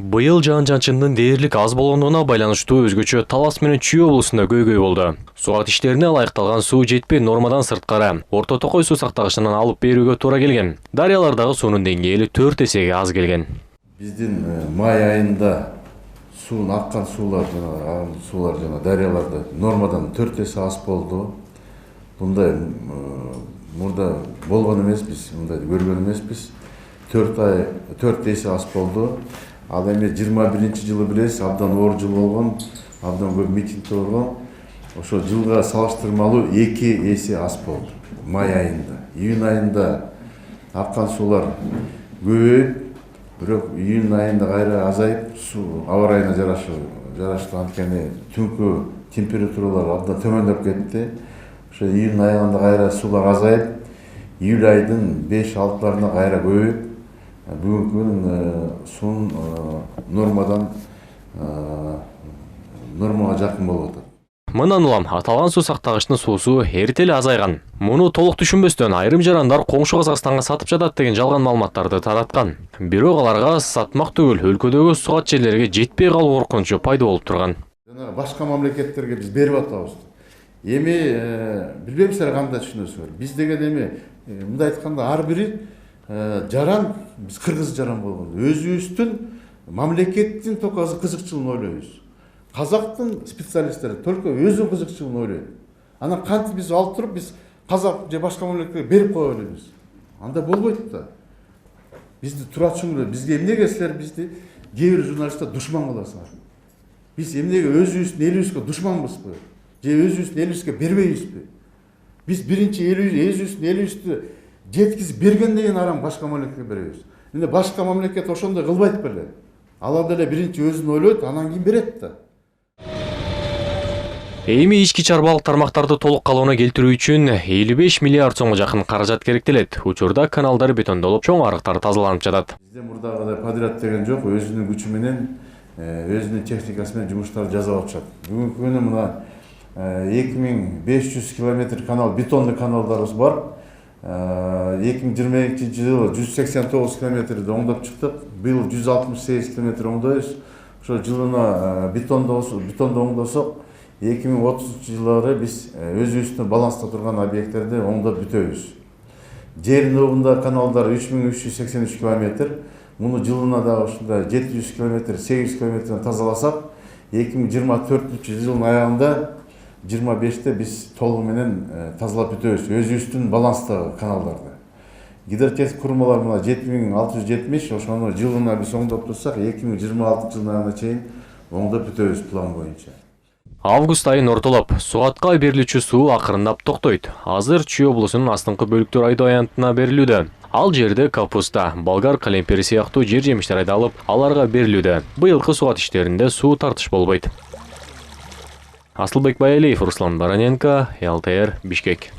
Быйыл жаан-чачындын дээрлик аз болгондугуна байланыштуу өзгөчө Талас менен Чүй облусунда көйгөй болду. Суат иштерине ылайыкталган суу жетпей нормадан сырткары Орто Токой суу сактагычынан алып берүүгө туура келген. Дарыялардагы суунун деңгээли 4 эсеге аз келген. Биздин май айында суун аккан суулар жана дарыяларда нормадан 4 эсе аз болду. Мындай мурда болгон эмеспиз, мындай көргөн эмеспиз. 4 эсе аз болду. Ал эми 21 жылы билесиз, абдан оор жыл болгон, абдан көп митингдер болгон. Ошо жылга салыштырмалуу 2 эсе аз болду. Май айында, июнь айында аккан суулар көбөйүп, бирок июнь айында кайра азайып, суу аба ырайына жараштуу анткени түнкү температуралар абдан төмөндөп кетти. Ошо июнь айында кайра суулар азайып, июль айдын 5-6-ларына кайра көбөйүп, бүгүнкү күнү суун нормага жакын болуп атат. Мындан улам аталган суу сактагычтын суусу эрте эле азайган. Муну толук түшүнбөстөн айрым жарандар коңшу Казакстанга сатып жатат деген жалган маалыматтарды тараткан. Бирок аларга сатмак түгүл, өлкөдөгү сугат жерлерге жетпей калуу коркунучу пайда болуп турган. Жана башка мамлекеттерге биз берип атабыз. Эми билбейм силер кандай түшүнөсүңөр. Биз деген эми мындай айтканда ар бири жаран, биз кыргыз жаран болгон. Өзүбүздүн мамлекеттин только кызыкчылыгын ойлойбуз. Казактын специалисттери только өзүнүн кызыкчылыгын ойлойт. Анан кантип биз алып туруп, биз казак же башка мамлекетке берип кое беребиз. Анда болбойт да. Бизди тура түшүнгүлө, бизге эмнеге силер бизди кээ бир журналисттер душман кыласыңар? Биз эмнеге өзүбүздүн элибизге душманбызбы? Же өзүбүздүн элибизге бербейбизби? Биз биринчи өзүбүздүн элибизди жеткизип бергенден кийин арам башка мамлекетке беребиз. Эми башка мамлекет ошондой кылбайт беле. Алар деле биринчи өзүн ойлойт, анан кийин берет да. Эми ички чарбалык тармактарды толук калыбына келтирүү үчүн 55 миллиард сомго жакын каражат керектелет. Учурда каналдар бетондолуп, чоң арыктар тазаланып жатат. Бизде мурдагыдай подряд деген жок, өзүнүн күчү менен, өзүнүн техникасы менен жумуштарды жасап атышат. Бүгүнкү күнү мына 2500 километр канал, бетонный каналдарыбыз бар. 2022 жылы 189 километрди оңдоп чыктык. Быйыл 168 километр оңдойбуз. Ошо жылына бетонду оңдосок, 2030 жылдары биз өзүбүздүн баланста турган объекттерди оңдоп бүтөбүз. Жер нобунда каналдар 3383 километр. Муну жылына да ушундай 700 километр, 800 километрден тазаласак, 2024 жылдын аягында 25-те биз толугу менен тазалап бүтөбүз. Өзүбүздүн баланстагы каналдарды. Гидротехник курмалар мына 7670, ошону жылына биз оңдоп турсак, 2026 жылына ана чейин оңдоп бүтөбүз план боюнча. Август айын ортолоп, Суатка берилүүчү суу акырындап токтойт. Азыр Чүй облусунун астыңкы бөлүктөр айдоо аянтына берилүүдө. Ал жерде капуста, болгар калемпери сыяктуу жер жемиштер айдалып, аларга берилүүдө. Быйылкы сугат иштеринде суу тартыш болбойт. Асылбек Баялиев, Руслан Бараненко, ЛТР, Бишкек.